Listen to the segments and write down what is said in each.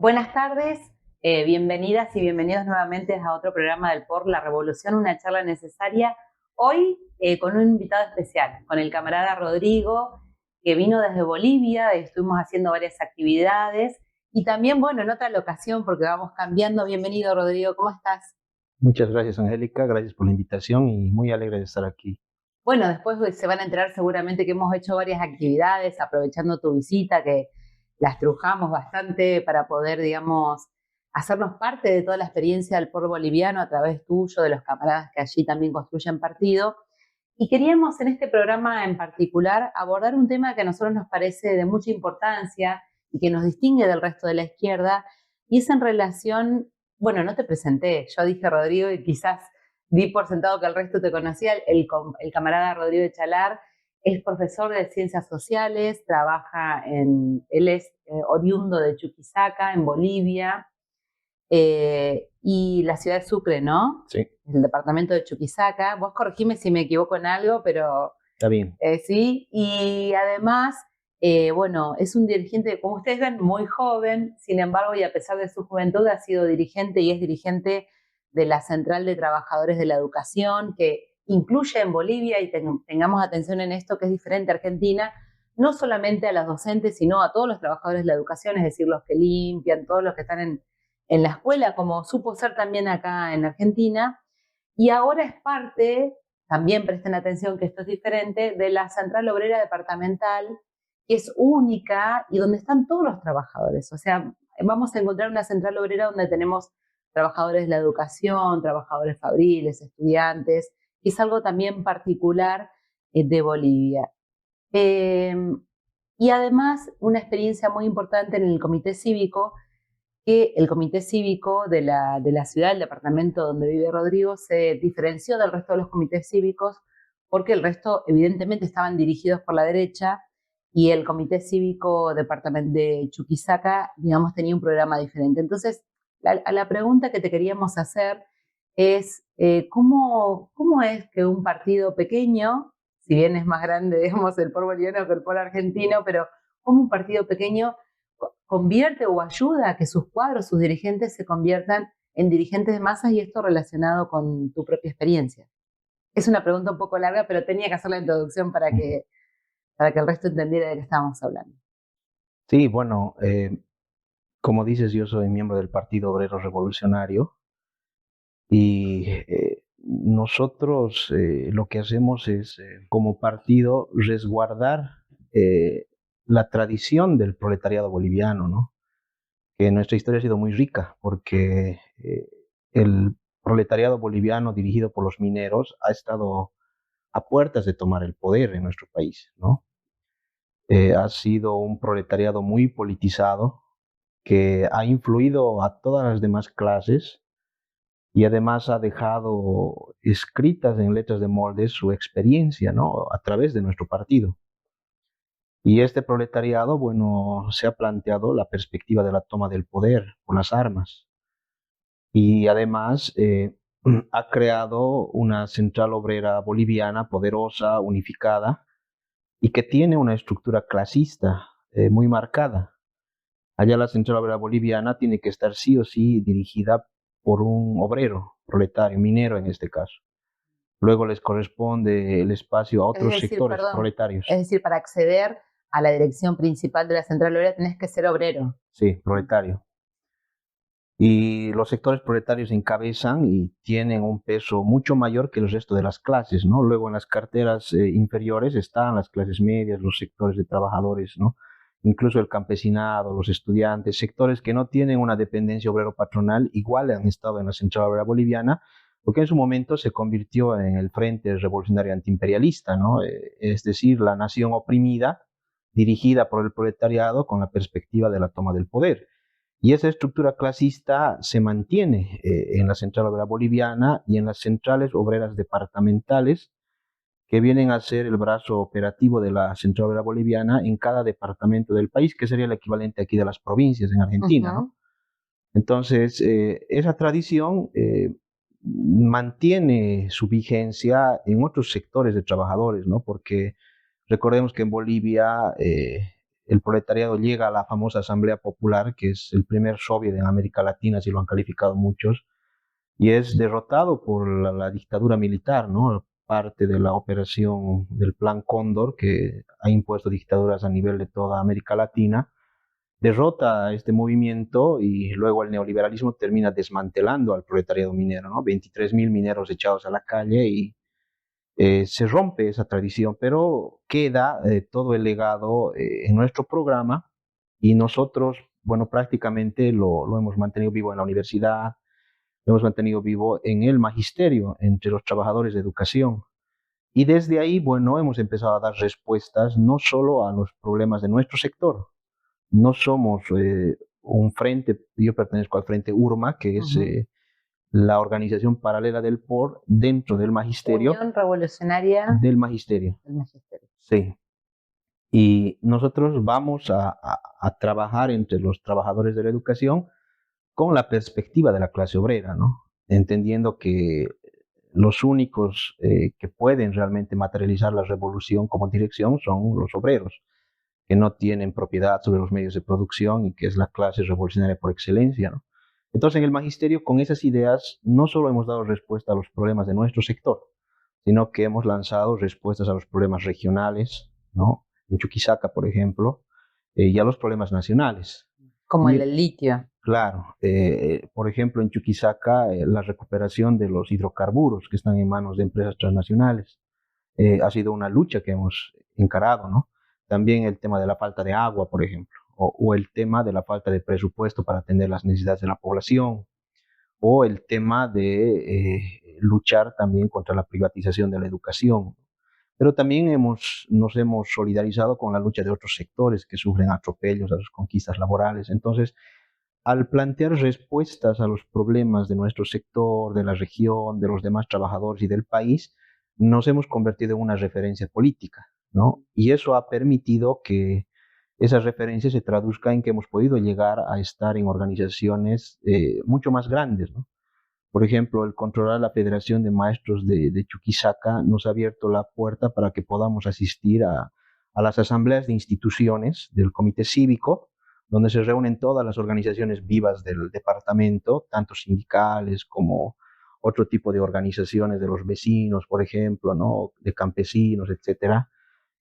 Buenas tardes, bienvenidas y bienvenidos nuevamente a otro programa del POR, La Revolución, una charla necesaria. Hoy con un invitado especial, con el camarada Rodrigo, que vino desde Bolivia, estuvimos haciendo varias actividades y también, bueno, en otra locación porque vamos cambiando. Bienvenido, Rodrigo, ¿cómo estás? Muchas gracias, Angélica. Gracias por la invitación y muy alegre de estar aquí. Bueno, después se van a enterar seguramente que hemos hecho varias actividades aprovechando tu visita, que las trujamos bastante para poder, digamos, hacernos parte de toda la experiencia del pueblo boliviano a través tuyo, de los camaradas que allí también construyen partido. Y queríamos en este programa en particular abordar un tema que a nosotros nos parece de mucha importancia y que nos distingue del resto de la izquierda, y es en relación, bueno, no te presenté, yo dije Rodrigo y quizás di por sentado que el resto te conocía. El camarada Rodrigo de Chalar es profesor de ciencias sociales, él es oriundo de Chuquisaca, en Bolivia, y la ciudad de Sucre, ¿no? Sí, El departamento de Chuquisaca. Vos corregime si me equivoco en algo, pero está bien. sí. Y además, bueno, es un dirigente, como ustedes ven, muy joven, sin embargo, y a pesar de su juventud, ha sido dirigente y es dirigente de la Central de Trabajadores de la Educación, que incluye en Bolivia, y tengamos atención en esto, que es diferente a Argentina, no solamente a las docentes, sino a todos los trabajadores de la educación, es decir, los que limpian, todos los que están en la escuela, como supo ser también acá en Argentina, y ahora es parte, también presten atención que esto es diferente, de la Central Obrera Departamental, que es única y donde están todos los trabajadores. O sea, vamos a encontrar una central obrera donde tenemos trabajadores de la educación, trabajadores fabriles, estudiantes, que es algo también particular de Bolivia. Eh, y además, una experiencia muy importante en el comité cívico, que el comité cívico de la ciudad, el departamento donde vive Rodrigo, se diferenció del resto de los comités cívicos porque el resto evidentemente estaban dirigidos por la derecha y el comité cívico de Chuquisaca, digamos, tenía un programa diferente. Entonces, la pregunta que te queríamos hacer es, ¿cómo es que un partido pequeño, si bien es más grande, digamos, el pueblo boliviano que el pueblo argentino, pero cómo un partido pequeño convierte o ayuda a que sus cuadros, sus dirigentes se conviertan en dirigentes de masas, y esto relacionado con tu propia experiencia? Es una pregunta un poco larga, pero tenía que hacer la introducción Ujú. para que el resto entendiera de qué estábamos hablando. Sí, bueno, como dices, yo soy miembro del Partido Obrero Revolucionario y nosotros lo que hacemos es, como partido, resguardar eh, la tradición del proletariado boliviano, ¿no? Que nuestra historia ha sido muy rica porque el proletariado boliviano dirigido por los mineros ha estado a puertas de tomar el poder en nuestro país, ¿no? Ha sido un proletariado muy politizado que ha influido a todas las demás clases y además ha dejado escritas en letras de molde su experiencia, ¿no? A través de nuestro partido. Y este proletariado, bueno, se ha planteado la perspectiva de la toma del poder con las armas y además ha creado una central obrera boliviana poderosa, unificada y que tiene una estructura clasista muy marcada. Allá la central obrera boliviana tiene que estar sí o sí dirigida por un obrero, proletario, minero en este caso. Luego les corresponde el espacio a Es otros decir, sectores perdón, es proletarios. decir, para acceder a la dirección principal de la central obrera tenés que ser obrero. Sí, proletario. Y los sectores proletarios encabezan y tienen un peso mucho mayor que el resto de las clases, ¿no? Luego en las carteras inferiores están las clases medias, los sectores de trabajadores, ¿no? Incluso el campesinado, los estudiantes, sectores que no tienen una dependencia obrero-patronal, igual han estado en la Central Obrera Boliviana, porque en su momento se convirtió en el Frente Revolucionario Antiimperialista, ¿no? Es decir, la nación oprimida, dirigida por el proletariado con la perspectiva de la toma del poder. Y esa estructura clasista se mantiene en la Central Obrera Boliviana y en las centrales obreras departamentales, que vienen a ser el brazo operativo de la Central Obrera Boliviana en cada departamento del país, que sería el equivalente aquí de las provincias en Argentina, ¿no? Ujú. Entonces, esa tradición mantiene su vigencia en otros sectores de trabajadores, ¿no? Porque recordemos que en Bolivia el proletariado llega a la famosa Asamblea Popular, que es el primer soviet en América Latina, así lo han calificado muchos, y es derrotado por la dictadura militar, ¿no? Parte de la operación del Plan Cóndor, que ha impuesto dictaduras a nivel de toda América Latina, derrota a este movimiento y luego el neoliberalismo termina desmantelando al proletariado minero, ¿no? 23.000 mineros echados a la calle y se rompe esa tradición, pero queda todo el legado en nuestro programa y nosotros, bueno, prácticamente lo hemos mantenido vivo en la universidad, lo hemos mantenido vivo en el magisterio, entre los trabajadores de educación. Y desde ahí, bueno, hemos empezado a dar respuestas no solo a los problemas de nuestro sector. No somos un frente, yo pertenezco al Frente URMA, que es la organización paralela del POR dentro del magisterio. Unión Revolucionaria del Magisterio. Del Magisterio. Sí. Y nosotros vamos a trabajar entre los trabajadores de la educación con la perspectiva de la clase obrera, ¿no? Entendiendo que los únicos que pueden realmente materializar la revolución como dirección son los obreros, que no tienen propiedad sobre los medios de producción y que es la clase revolucionaria por excelencia, ¿no? Entonces, en el magisterio, con esas ideas, no solo hemos dado respuesta a los problemas de nuestro sector, sino que hemos lanzado respuestas a los problemas regionales, ¿no? En Chuquisaca, por ejemplo, y a los problemas nacionales. Como el del litio. Claro, por ejemplo, en Chuquisaca, la recuperación de los hidrocarburos que están en manos de empresas transnacionales ha sido una lucha que hemos encarado, ¿no? También el tema de la falta de agua, por ejemplo, o el tema de la falta de presupuesto para atender las necesidades de la población, o el tema de luchar también contra la privatización de la educación. Pero también nos hemos solidarizado con la lucha de otros sectores que sufren atropellos a sus conquistas laborales. Entonces, al plantear respuestas a los problemas de nuestro sector, de la región, de los demás trabajadores y del país, nos hemos convertido en una referencia política, ¿no? Y eso ha permitido que esa referencia se traduzca en que hemos podido llegar a estar en organizaciones mucho más grandes, ¿no? Por ejemplo, el controlar la Federación de Maestros de Chuquisaca nos ha abierto la puerta para que podamos asistir a las asambleas de instituciones del Comité Cívico, donde se reúnen todas las organizaciones vivas del departamento, tanto sindicales como otro tipo de organizaciones de los vecinos, por ejemplo, ¿no? De campesinos, etcétera.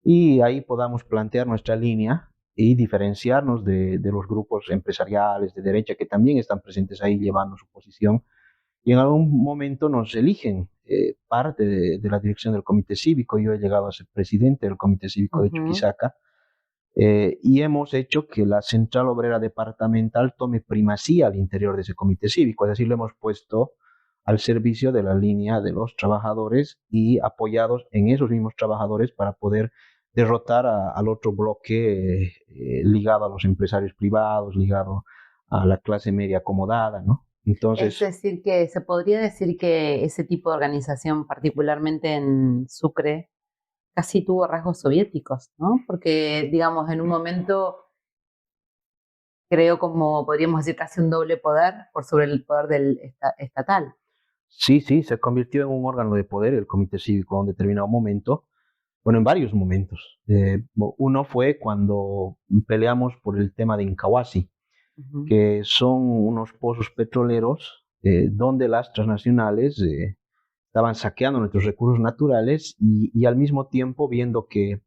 Y ahí podamos plantear nuestra línea y diferenciarnos de los grupos empresariales de derecha que también están presentes ahí llevando su posición y en algún momento nos eligen parte de la dirección del Comité Cívico. Yo he llegado a ser presidente del Comité Cívico de Chuquisaca y hemos hecho que la Central Obrera Departamental tome primacía al interior de ese Comité Cívico, es decir, lo hemos puesto al servicio de la línea de los trabajadores y apoyados en esos mismos trabajadores para poder derrotar al otro bloque ligado a los empresarios privados, ligado a la clase media acomodada, ¿no? Entonces, es decir, que se podría decir que ese tipo de organización, particularmente en Sucre, casi tuvo rasgos soviéticos, ¿no? Porque, digamos, en un momento creó como, podríamos decir, casi un doble poder por sobre el poder del estatal. Sí, se convirtió en un órgano de poder el Comité Cívico en un determinado momento, bueno, en varios momentos. Uno fue cuando peleamos por el tema de Incahuasi, que son unos pozos petroleros donde las transnacionales estaban saqueando nuestros recursos naturales y al mismo tiempo viendo que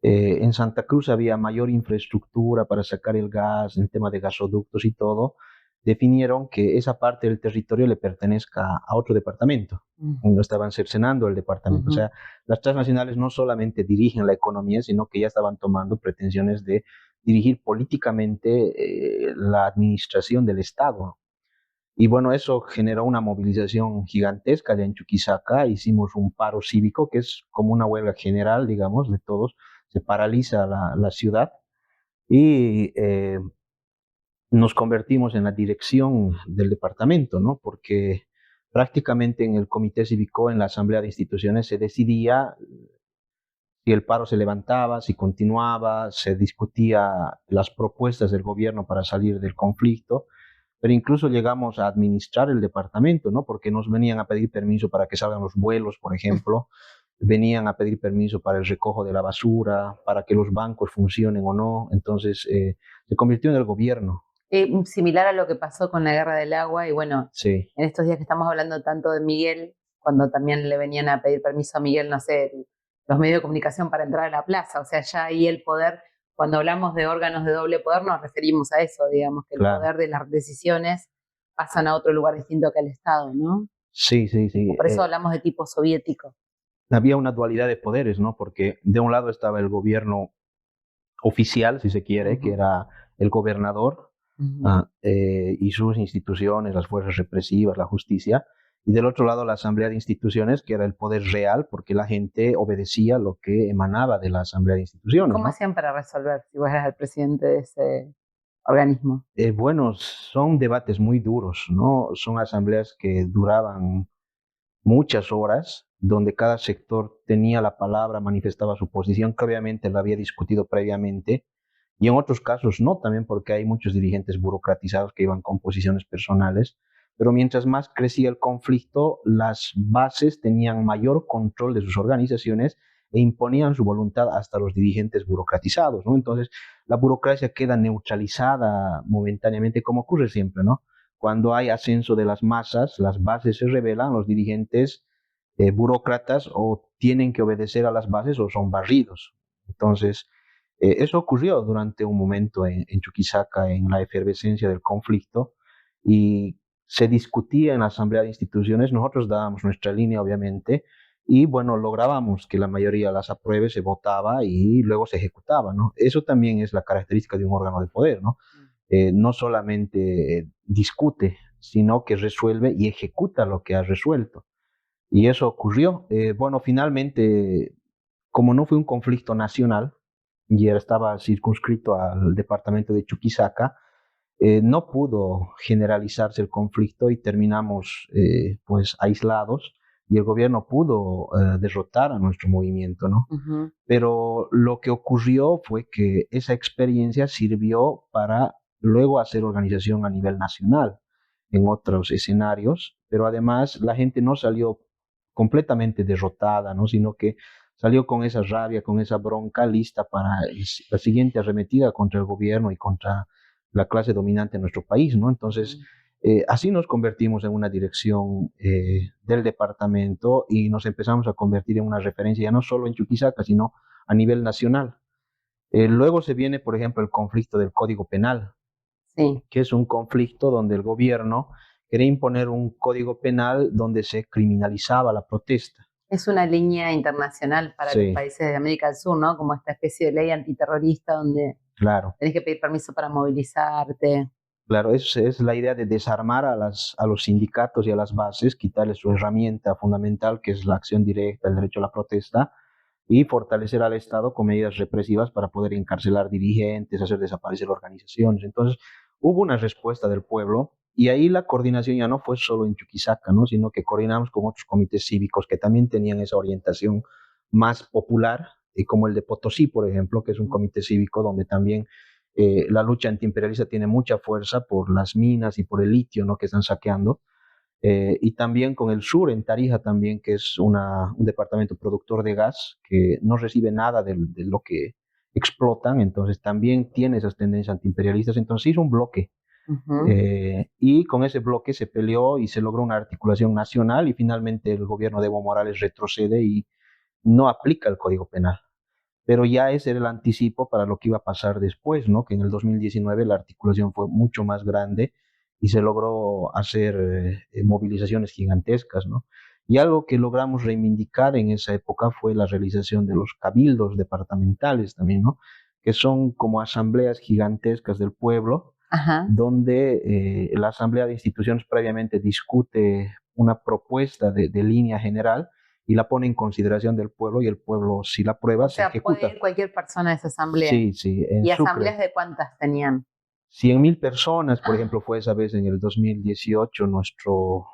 en Santa Cruz había mayor infraestructura para sacar el gas, en tema de gasoductos y todo, definieron que esa parte del territorio le pertenezca a otro departamento. No estaban cercenando el departamento. O sea, las transnacionales no solamente dirigen la economía, sino que ya estaban tomando pretensiones de dirigir políticamente la administración del Estado. Y bueno, eso generó una movilización gigantesca allá en Chuquisaca. Hicimos un paro cívico, que es como una huelga general, digamos, de todos. Se paraliza la ciudad y nos convertimos en la dirección del departamento, ¿no? Porque prácticamente en el Comité Cívico, en la Asamblea de Instituciones, se decidía si el paro se levantaba, si continuaba, se discutía las propuestas del gobierno para salir del conflicto, pero incluso llegamos a administrar el departamento, ¿no? Porque nos venían a pedir permiso para que salgan los vuelos, por ejemplo, venían a pedir permiso para el recojo de la basura, para que los bancos funcionen o no. Entonces se convirtió en el gobierno. Similar a lo que pasó con la guerra del agua y bueno, Sí, en estos días que estamos hablando tanto de Miguel, cuando también le venían a pedir permiso a Miguel, no sé, los medios de comunicación para entrar a la plaza, o sea, ya ahí el poder, cuando hablamos de órganos de doble poder nos referimos a eso, digamos, que el claro. poder de las decisiones pasan a otro lugar distinto que el Estado, ¿no? Sí, sí, sí. Por eso hablamos de tipo soviético. Había una dualidad de poderes, ¿no? Porque de un lado estaba el gobierno oficial, si se quiere, que era el gobernador y sus instituciones, las fuerzas represivas, la justicia, y del otro lado la asamblea de instituciones, que era el poder real, porque la gente obedecía lo que emanaba de la asamblea de instituciones, ¿Cómo ¿no? hacían para resolver si vos eras el presidente de ese organismo? Bueno, son debates muy duros, ¿no? Son asambleas que duraban muchas horas, donde cada sector tenía la palabra, manifestaba su posición, que obviamente la había discutido previamente, y en otros casos no, también porque hay muchos dirigentes burocratizados que iban con posiciones personales, pero mientras más crecía el conflicto, las bases tenían mayor control de sus organizaciones e imponían su voluntad hasta los dirigentes burocratizados, ¿no? Entonces, la burocracia queda neutralizada momentáneamente, como ocurre siempre, ¿no? Cuando hay ascenso de las masas, las bases se rebelan, los dirigentes burócratas o tienen que obedecer a las bases o son barridos. Entonces, eso ocurrió durante un momento en Chuquisaca, en la efervescencia del conflicto, y se discutía en la Asamblea de Instituciones, nosotros dábamos nuestra línea, obviamente, y bueno, lográbamos que la mayoría las apruebe, se votaba y luego se ejecutaba, ¿no? Eso también es la característica de un órgano de poder, ¿no? No solamente discute, sino que resuelve y ejecuta lo que ha resuelto. Y eso ocurrió. Bueno, finalmente, como no fue un conflicto nacional, y estaba circunscrito al departamento de Chuquisaca, no pudo generalizarse el conflicto y terminamos pues aislados y el gobierno pudo derrotar a nuestro movimiento, ¿no? Pero lo que ocurrió fue que esa experiencia sirvió para luego hacer organización a nivel nacional en otros escenarios, pero además la gente no salió completamente derrotada, ¿no? Sino que salió con esa rabia, con esa bronca lista para la siguiente arremetida contra el gobierno y contra la clase dominante en nuestro país, ¿no? Entonces, así nos convertimos en una dirección del departamento y nos empezamos a convertir en una referencia ya no solo en Chuquisaca, sino a nivel nacional. Luego se viene, por ejemplo, el conflicto del Código Penal, Sí. que es un conflicto donde el gobierno quería imponer un código penal donde se criminalizaba la protesta. Es una línea internacional para los Sí, países de América del Sur, ¿no? Como esta especie de ley antiterrorista donde claro. tenés que pedir permiso para movilizarte. Claro, es la idea de desarmar a los sindicatos y a las bases, quitarles su herramienta fundamental, que es la acción directa, el derecho a la protesta, y fortalecer al Estado con medidas represivas para poder encarcelar dirigentes, hacer desaparecer organizaciones. Entonces, hubo una respuesta del pueblo y ahí la coordinación ya no fue solo en Chuquisaca, ¿no? Sino que coordinamos con otros comités cívicos que también tenían esa orientación más popular, como el de Potosí, por ejemplo, que es un comité cívico donde también la lucha antiimperialista tiene mucha fuerza por las minas y por el litio, ¿no? Que están saqueando. Y también con el sur, en Tarija también, que es un departamento productor de gas que no recibe nada de lo que explotan, entonces también tiene esas tendencias antiimperialistas, entonces hizo un bloque. Y con ese bloque se peleó y se logró una articulación nacional y finalmente el gobierno de Evo Morales retrocede y no aplica el Código Penal. Pero ya ese era el anticipo para lo que iba a pasar después, ¿no? Que en el 2019 la articulación fue mucho más grande y se logró hacer movilizaciones gigantescas, ¿no? Y algo que logramos reivindicar en esa época fue la realización de los cabildos departamentales también, ¿no? Que son como asambleas gigantescas del pueblo, Ajá. donde la asamblea de instituciones previamente discute una propuesta de línea general y la pone en consideración del pueblo y el pueblo, si la aprueba, O se sea, puede ejecuta. ir cualquier persona a esa asamblea. Sí, sí, en ¿Y Sucre. asambleas de cuántas tenían? 100.000 personas, por ejemplo, fue esa vez en el 2018 nuestro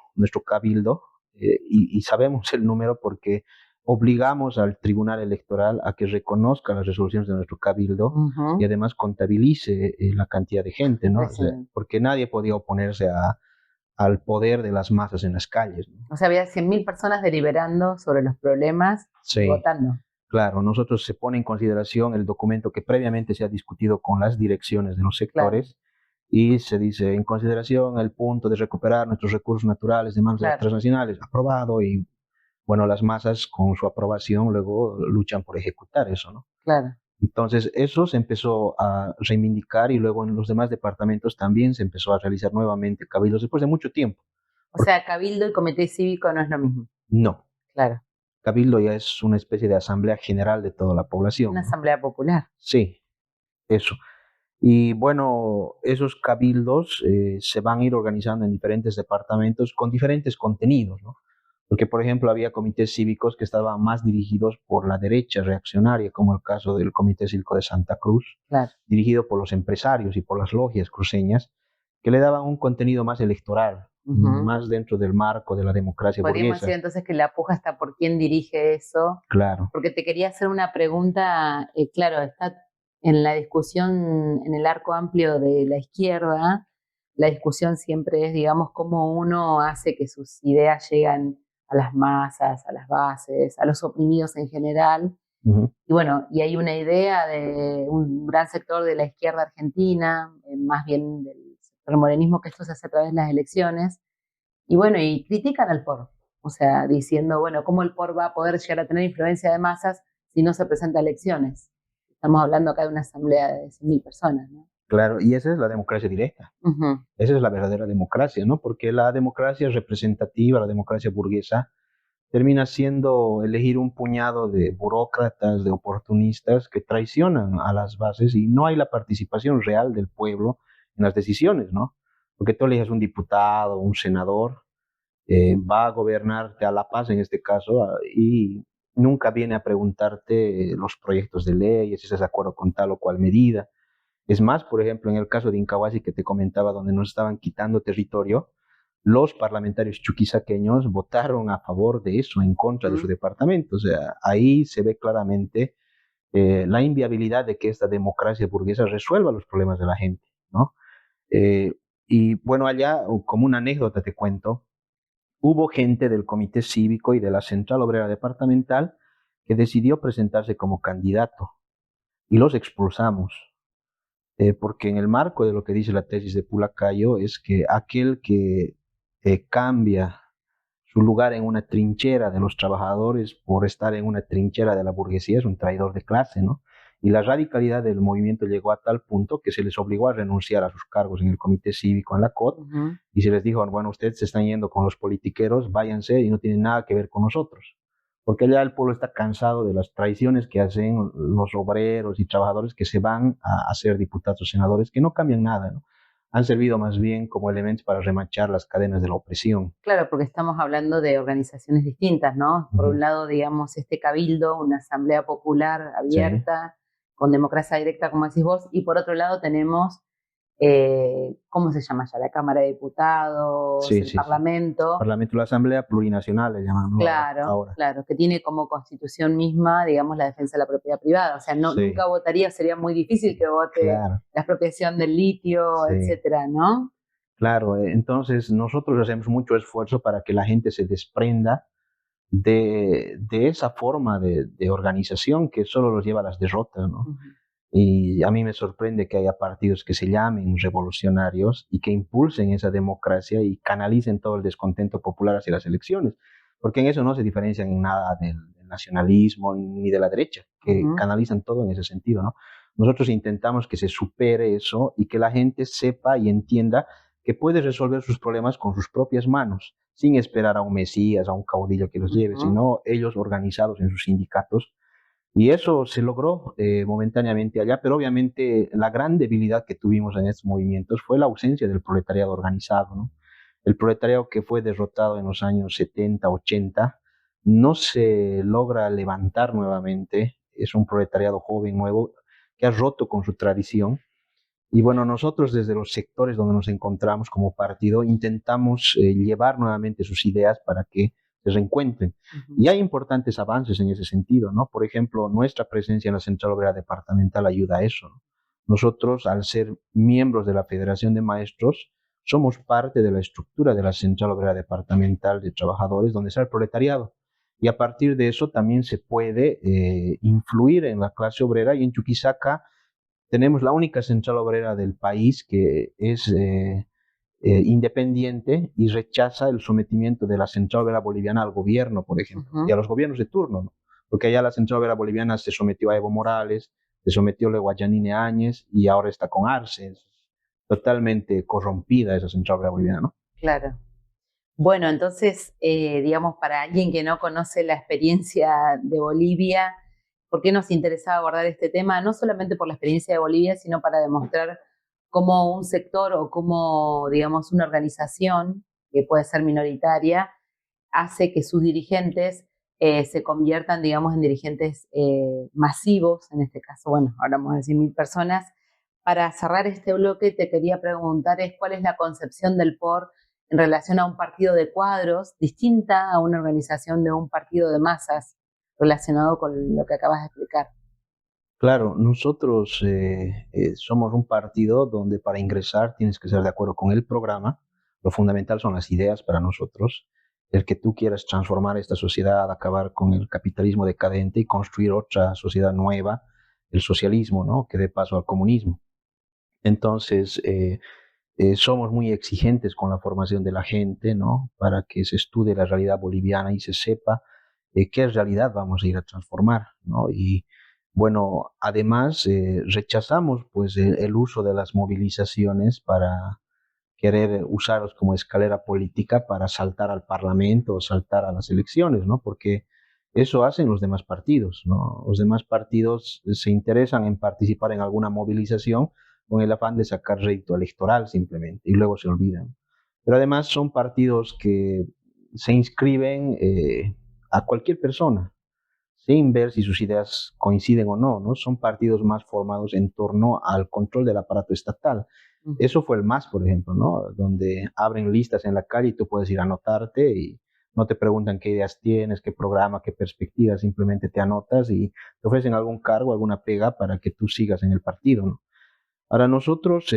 cabildo, y sabemos el número porque obligamos al Tribunal Electoral a que reconozca las resoluciones de nuestro cabildo y además contabilice la cantidad de gente, ¿no? O sea, porque nadie podía oponerse al poder de las masas en las calles, ¿no? O sea, había 100.000 personas deliberando sobre los problemas y Sí, votando. claro, nosotros se pone en consideración el documento que previamente se ha discutido con las direcciones de los Claro, sectores y se dice en consideración el punto de recuperar nuestros recursos naturales de manos de las claro, transnacionales, aprobado y bueno, las masas con su aprobación luego luchan por ejecutar eso, ¿no? claro. Entonces, eso se empezó a reivindicar y luego en los demás departamentos también se empezó a realizar nuevamente cabildos después de mucho tiempo. O sea, cabildo y comité cívico no es lo mismo. No, Claro, cabildo ya es una especie de asamblea general de toda la una población, ¿no? asamblea popular. Sí, eso. Y bueno, esos cabildos se van a ir organizando en diferentes departamentos con diferentes contenidos, ¿no? Porque, por ejemplo, había comités cívicos que estaban más dirigidos por la derecha reaccionaria, como el caso del Comité Cívico de Santa Cruz, Claro. dirigido por los empresarios y por las logias cruceñas, que le daban un contenido más electoral, más dentro del marco de la democracia Podríamos burguesa. decir entonces que la puja está por quién dirige eso, Claro. porque te quería hacer una pregunta, claro, está en la discusión, en el arco amplio de la izquierda, la discusión siempre es, digamos, cómo uno hace que sus ideas lleguen a las masas, a las bases, a los oprimidos en general. Ujú. Y bueno, y hay una idea de un gran sector de la izquierda argentina, más bien del sector morenismo, que esto se hace a través de las elecciones, y bueno, y critican al POR, o sea, diciendo, bueno, ¿cómo el POR va a poder llegar a tener influencia de masas si no se presenta a elecciones? Estamos hablando acá de una asamblea de 100.000 personas, ¿no? Claro, y esa es la democracia directa. Ujú. Esa es la verdadera democracia, ¿no? Porque la democracia representativa, la democracia burguesa, termina siendo elegir un puñado de burócratas, de oportunistas que traicionan a las bases y no hay la participación real del pueblo en las decisiones, ¿no? Porque tú eliges un diputado, un senador, va a gobernarte a la paz en este caso y nunca viene a preguntarte los proyectos de ley, si estás de acuerdo con tal o cual medida. Es más, por ejemplo, en el caso de Incahuasi que te comentaba, donde nos estaban quitando territorio, los parlamentarios chuquisaqueños votaron a favor de eso, en contra de su departamento. O sea, ahí se ve claramente la inviabilidad de que esta democracia burguesa resuelva los problemas de la gente, ¿no? Eh, y bueno, allá, como una anécdota te cuento, hubo gente del comité cívico y de la central obrera departamental que decidió presentarse como candidato y los expulsamos porque en el marco de lo que dice la tesis de Pulacayo es que aquel que cambia su lugar en una trinchera de los trabajadores por estar en una trinchera de la burguesía es un traidor de clase, ¿no? Y la radicalidad del movimiento llegó a tal punto que se les obligó a renunciar a sus cargos en el comité cívico, en la COT, y se les dijo, bueno, ustedes se están yendo con los politiqueros, váyanse y no tienen nada que ver con nosotros porque allá el pueblo está cansado de las traiciones que hacen los obreros y trabajadores que se van a ser diputados o senadores, que no cambian nada, ¿no? Han servido más bien como elementos para remachar las cadenas de la opresión. Claro, porque estamos hablando de organizaciones distintas, ¿no? Por un lado, digamos, este cabildo, una asamblea popular abierta, con democracia directa, como decís vos, y por otro lado tenemos, ¿cómo se llama ya? La Cámara de Diputados, Sí, el sí, sí. Parlamento. Parlamento, la Asamblea Plurinacional le llaman, ¿no? Claro, Ahora. claro, que tiene como constitución misma, digamos, la defensa de la propiedad privada. O sea, no, Sí, nunca votaría, sería muy difícil que vote claro, la expropiación del litio, sí. etcétera, ¿no? Claro, entonces nosotros hacemos mucho esfuerzo para que la gente se desprenda de esa forma de organización que solo los lleva a las derrotas, ¿no? Y a mí me sorprende que haya partidos que se llamen revolucionarios y que impulsen esa democracia y canalicen todo el descontento popular hacia las elecciones, porque en eso no se diferencian en nada del nacionalismo ni de la derecha, que canalizan todo en ese sentido, ¿no? Nosotros intentamos que se supere eso y que la gente sepa y entienda que puede resolver sus problemas con sus propias manos, sin esperar a un mesías, a un caudillo que los lleve, sino ellos organizados en sus sindicatos y eso se logró momentáneamente allá, pero obviamente la gran debilidad que tuvimos en estos movimientos fue la ausencia del proletariado organizado, ¿no? El proletariado que fue derrotado en los años 70, 80, no se logra levantar nuevamente, es un proletariado joven, nuevo, que ha roto con su tradición. Y bueno, nosotros desde los sectores donde nos encontramos como partido intentamos llevar nuevamente sus ideas para que se reencuentren. Y hay importantes avances en ese sentido, ¿no? Por ejemplo, nuestra presencia en la Central Obrera Departamental ayuda a eso, ¿no? Nosotros, al ser miembros de la Federación de Maestros, somos parte de la estructura de la Central Obrera Departamental de Trabajadores, donde está el proletariado. Y a partir de eso también se puede influir en la clase obrera, y en Chuquisaca tenemos la única central obrera del país que es independiente y rechaza el sometimiento de la central obrera boliviana al gobierno, por ejemplo, y a los gobiernos de turno, ¿no? Porque allá la central obrera boliviana se sometió a Evo Morales, se sometió luego a Yanine Áñez y ahora está con Arce. Es totalmente corrompida esa central obrera boliviana, ¿no? Claro. Bueno, entonces, digamos, para alguien que no conoce la experiencia de Bolivia, ¿por qué nos interesaba abordar este tema? No solamente por la experiencia de Bolivia, sino para demostrar cómo un sector o cómo, digamos, una organización, que puede ser minoritaria, hace que sus dirigentes se conviertan, digamos, en dirigentes masivos, en este caso, bueno, ahora vamos a decir 1000 personas. Para cerrar este bloque, te quería preguntar cuál es la concepción del POR en relación a un partido de cuadros, distinta a una organización de un partido de masas, relacionado con lo que acabas de explicar. Claro, nosotros somos un partido donde para ingresar tienes que estar de acuerdo con el programa. Lo fundamental son las ideas para nosotros. El que tú quieras transformar esta sociedad, acabar con el capitalismo decadente y construir otra sociedad nueva, el socialismo, ¿no? Que dé paso al comunismo. Entonces, somos muy exigentes con la formación de la gente, ¿no? Para que se estudie la realidad boliviana y se sepa qué realidad vamos a ir a transformar, ¿no? Y bueno, además rechazamos pues el uso de las movilizaciones para querer usarlos como escalera política para saltar al Parlamento o saltar a las elecciones, ¿no? Porque eso hacen los demás partidos, ¿no? Los demás partidos se interesan en participar en alguna movilización con el afán de sacar rédito electoral simplemente y luego se olvidan. Pero además son partidos que se inscriben a cualquier persona sin ver si sus ideas coinciden o no, ¿no? Son partidos más formados en torno al control del aparato estatal. Eso fue el MAS, por ejemplo, ¿no? Donde abren listas en la calle y tú puedes ir a anotarte y no te preguntan qué ideas tienes, qué programa, qué perspectiva, simplemente te anotas y te ofrecen algún cargo, alguna pega para que tú sigas en el partido, ¿no? Ahora, nosotros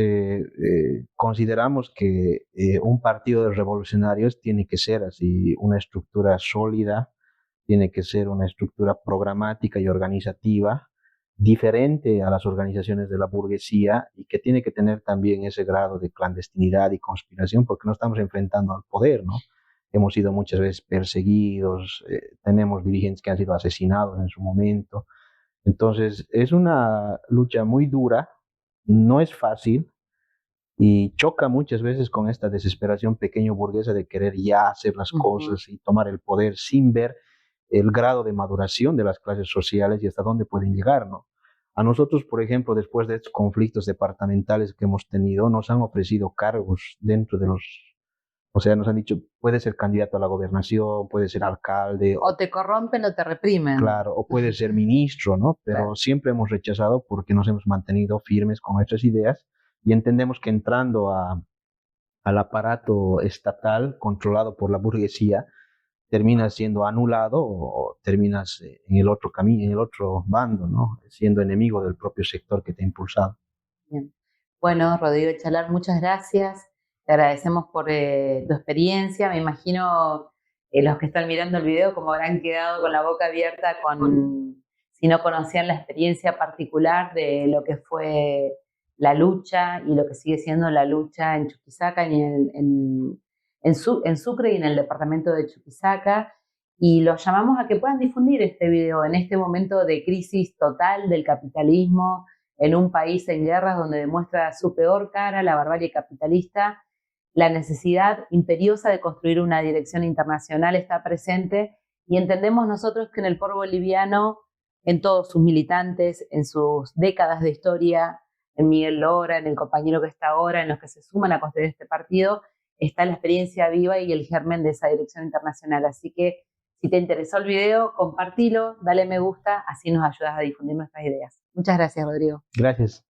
consideramos que un partido de revolucionarios tiene que ser así, una estructura sólida, tiene que ser una estructura programática y organizativa, diferente a las organizaciones de la burguesía y que tiene que tener también ese grado de clandestinidad y conspiración porque no estamos enfrentando al poder, ¿no? Hemos sido muchas veces perseguidos, tenemos dirigentes que han sido asesinados en su momento. Entonces, es una lucha muy dura, no es fácil y choca muchas veces con esta desesperación pequeño burguesa de querer ya hacer las cosas y tomar el poder sin ver el grado de maduración de las clases sociales y hasta dónde pueden llegar, ¿no? A nosotros, por ejemplo, después de estos conflictos departamentales que hemos tenido, nos han ofrecido cargos dentro de o sea, nos han dicho, puede ser candidato a la gobernación, puede ser alcalde. O te corrompen o te reprimen. Claro, o puede ser ministro, ¿no? Pero claro, siempre hemos rechazado porque nos hemos mantenido firmes con nuestras ideas y entendemos que entrando al aparato estatal controlado por la burguesía, terminas siendo anulado o terminas en el otro camino, en el otro bando, ¿no? Siendo enemigo del propio sector que te ha impulsado. Bien. Bueno, Rodrigo Chalar, muchas gracias. Te agradecemos por tu experiencia. Me imagino los que están mirando el video como habrán quedado con la boca abierta si no conocían la experiencia particular de lo que fue la lucha y lo que sigue siendo la lucha en Chuquisaca y en Sucre y en el departamento de Chuquisaca. Y los llamamos a que puedan difundir este video en este momento de crisis total del capitalismo, en un país en guerras donde demuestra su peor cara, la barbarie capitalista. La necesidad imperiosa de construir una dirección internacional está presente y entendemos nosotros que en el pueblo boliviano, en todos sus militantes, en sus décadas de historia, en Miguel Lora, en el compañero que está ahora, en los que se suman a construir este partido, está la experiencia viva y el germen de esa dirección internacional. Así que si te interesó el video, compartilo, dale me gusta, así nos ayudas a difundir nuestras ideas. Muchas gracias, Rodrigo. Gracias.